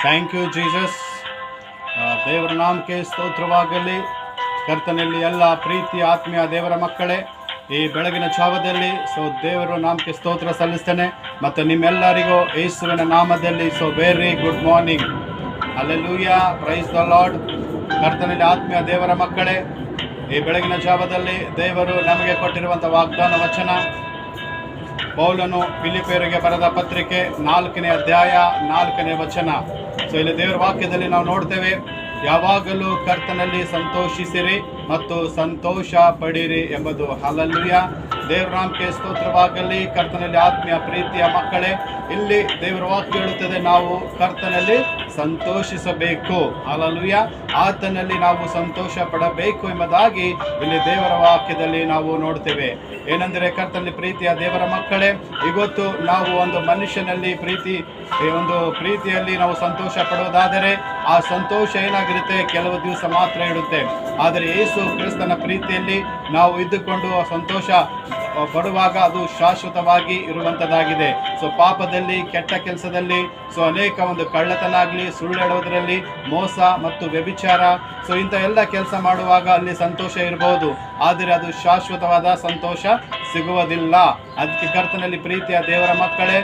Thank you Jesus. ದೇವರ ನಾಮಕ್ಕೆ ಸ್ತೋತ್ರವಾಗಲಿ. ಕರ್ತನಲ್ಲಿ ಎಲ್ಲ ಪ್ರೀತಿ ಆತ್ಮೀಯ ದೇವರ ಮಕ್ಕಳೇ, ಈ ಬೆಳಗಿನ ಛಾವದಲ್ಲಿ ದೇವರು ನಾಮಕ್ಕೆ ಸ್ತೋತ್ರ ಸಲ್ಲಿಸ್ತೇನೆ. ಮತ್ತು ನಿಮ್ಮೆಲ್ಲರಿಗೂ ಯೇಸುವಿನ ನಾಮದಲ್ಲಿ very good morning. Hallelujah, price the lord. ಕರ್ತನಲ್ಲಿ ಆತ್ಮೀಯ ದೇವರ ಮಕ್ಕಳೇ, ಈ ಬೆಳಗಿನ ಜಾವದಲ್ಲಿ ದೇವರು ನಮಗೆ ಕೊಟ್ಟಿರುವಂಥ ವಾಗ್ದಾನ ವಚನ ಪೌಲನು ಫಿಲಿಪ್ಪಿಯರಿಗೆ ಬರೆದ ಪತ್ರಿಕೆ 4ನೇ ಅಧ್ಯಾಯ 4ನೇ ವಚನ. ಇಲ್ಲಿ ದೇವರ ವಾಕ್ಯದಲ್ಲಿ ನಾವು ನೋಡ್ತೇವೆ, ಯಾವಾಗಲೂ ಕರ್ತನಲ್ಲಿ ಸಂತೋಷಿಸಿರಿ ಮತ್ತು ಸಂತೋಷ ಪಡಿರಿ ಎಂಬುದು. ಹಲ್ಲೆಲೂಯಾ, ದೇವರ ನಾಮಕ್ಕೆ ಸ್ತೋತ್ರವಾಗಲಿ. ಕರ್ತನಲ್ಲಿ ಆತ್ಮೀಯ ಪ್ರೀತಿಯ ಮಕ್ಕಳೇ, ಇಲ್ಲಿ ದೇವರ ವಾಕ್ಯ ಹೇಳುತ್ತದೆ, ನಾವು ಕರ್ತನಲ್ಲಿ ಸಂತೋಷಿಸಬೇಕು. ಹಲ್ಲೆಲೂಯಾ, ಆತನಲ್ಲಿ ನಾವು ಸಂತೋಷ ಪಡಬೇಕು ಎಂಬುದಾಗಿ ಇಲ್ಲಿ ದೇವರ ವಾಕ್ಯದಲ್ಲಿ ನಾವು ನೋಡ್ತೇವೆ. ಏನೆಂದರೆ, ಕರ್ತನಲ್ಲಿ ಪ್ರೀತಿಯ ದೇವರ ಮಕ್ಕಳೇ, ಇವತ್ತು ನಾವು ಒಂದು ಮನುಷ್ಯನಲ್ಲಿ ಪ್ರೀತಿಯಲ್ಲಿ ನಾವು ಸಂತೋಷ ಪಡುವುದಾದರೆ ಆ ಸಂತೋಷ ಏನಾಗಿರುತ್ತೆ, ಕೆಲವು ದಿವಸ ಮಾತ್ರ ಇಡುತ್ತೆ. ಆದರೆ ಯೇಸು ಕ್ರಿಸ್ತನ ಪ್ರೀತಿಯಲ್ಲಿ ನಾವು ಇದ್ದುಕೊಂಡು ಸಂತೋಷ ಪಡುವಾಗ ಅದು ಶಾಶ್ವತವಾಗಿ ಇರುವಂಥದ್ದಾಗಿದೆ. ಪಾಪದಲ್ಲಿ, ಕೆಟ್ಟ ಕೆಲಸದಲ್ಲಿ, ಅನೇಕ ಒಂದು ಕಳ್ಳತನ ಆಗಲಿ, ಸುಳ್ಳು ಹೇಳುವುದರಲ್ಲಿ, ಮೋಸ ಮತ್ತು ವ್ಯಭಿಚಾರ, ಇಂಥ ಎಲ್ಲ ಕೆಲಸ ಮಾಡುವಾಗ ಅಲ್ಲಿ ಸಂತೋಷ ಇರಬಹುದು, ಆದರೆ ಅದು ಶಾಶ್ವತವಾದ ಸಂತೋಷ ಸಿಗುವುದಿಲ್ಲ. ಅದಕ್ಕೆ ಕರ್ತನಲ್ಲಿ ಪ್ರೀತಿಯ ದೇವರ ಮಕ್ಕಳೇ,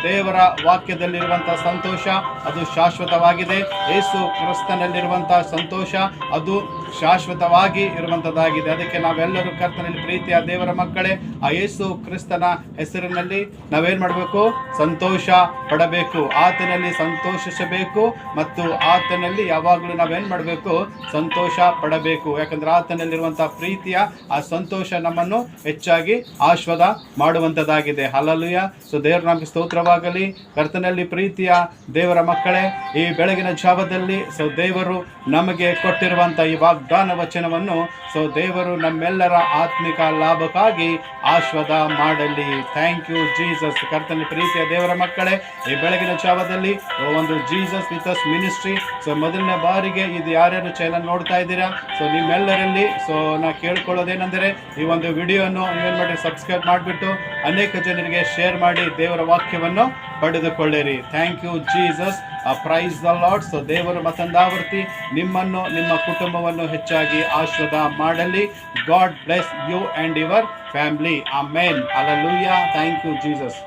ದೇವರ ವಾಕ್ಯದಲ್ಲಿರುವಂಥ ಸಂತೋಷ ಅದು ಶಾಶ್ವತವಾಗಿದೆ. ಯೇಸು ಕ್ರಿಸ್ತನಲ್ಲಿರುವಂಥ ಸಂತೋಷ ಅದು ಶಾಶ್ವತವಾಗಿ ಇರುವಂಥದ್ದಾಗಿದೆ. ಅದಕ್ಕೆ ನಾವೆಲ್ಲರೂ ಕರ್ತನಲ್ಲಿ ಪ್ರೀತಿಯ ದೇವರ ಮಕ್ಕಳೇ, ಆ ಯೇಸು ಕ್ರಿಸ್ತನ ಹೆಸರಿನಲ್ಲಿ ನಾವೇನು ಮಾಡಬೇಕು, ಸಂತೋಷ ಪಡಬೇಕು, ಆತನಲ್ಲಿ ಸಂತೋಷಿಸಬೇಕು ಮತ್ತು ಆತನಲ್ಲಿ ಯಾವಾಗಲೂ ನಾವೇನು ಮಾಡಬೇಕು, ಸಂತೋಷ ಪಡಬೇಕು. ಯಾಕಂದ್ರೆ ಆತನಲ್ಲಿರುವಂಥ ಪ್ರೀತಿಯ ಆ ಸಂತೋಷ ನಮ್ಮನ್ನು ಹೆಚ್ಚಾಗಿ ಆಶ್ವಾದ ಮಾಡುವಂಥದ್ದಾಗಿದೆ. ಹಲ್ಲೆಲೂಯಾ. ದೇವರ ನಾಮಕ್ಕೆ ಸ್ತೋತ್ರವಾಗಲಿ. ಕರ್ತನಲ್ಲಿ ಪ್ರೀತಿಯ ದೇವರ ಮಕ್ಕಳೇ, ಈ ಬೆಳಗಿನ ಜಾವದಲ್ಲಿ ದೇವರು ನಮಗೆ ಕೊಟ್ಟಿರುವಂಥ ಈ ವಾಗ್ದಾನ ವಚನವನ್ನು ದೇವರು ನಮ್ಮೆಲ್ಲರ ಆತ್ಮಿಕ ಲಾಭಕ್ಕಾಗಿ ಆಶ್ವಾದ ಮಾಡಲಿ. Thank you Jesus. ಕರ್ತನಲ್ಲಿ ಪ್ರೀತಿಯ ದೇವರ ಮಕ್ಕಳೇ, ಈ ಬೆಳಗಿನ ಜಾವದಲ್ಲಿ ಒಂದು ಜೀಸಸ್ ವಿತ್ ಅಸ್ ಮಿನಿಸ್ಟ್ರಿ ಮೊದಲನೇ ಬಾರಿಗೆ ಇದು ಯಾರ್ಯಾರು ಚಾನಲ್ ನೋಡ್ತಾ ಇದ್ದೀರಾ, ನಿಮ್ಮೆಲ್ಲರಲ್ಲಿ ನಾ ಕೇಳ್ಕೊಳ್ಳೋದೇನೆಂದರೆ, ಈ ಒಂದು ವಿಡಿಯೋನು ನೀವೇನು ಮಾಡಿ, ಸಬ್ಸ್ಕ್ರೈಬ್ ಮಾಡಿಬಿಟ್ಟು ಅನೇಕ ಜನರಿಗೆ ಶೇರ್ ಮಾಡಿ ದೇವರ ವಾಕ್ಯವನ್ನು ಪಡೆದುಕೊಳ್ಳಿರಿ. Thank you Jesus. Praise the lord. ದೇವರು ಮತ್ತೊಂದಾವರ್ತಿ ನಿಮ್ಮನ್ನು, ನಿಮ್ಮ ಕುಟುಂಬವನ್ನು ಹೆಚ್ಚಾಗಿ ಆಶೀರ್ವಾದ ಮಾಡಲಿ. God bless you and your family. Amen. Hallelujah. Thank you Jesus.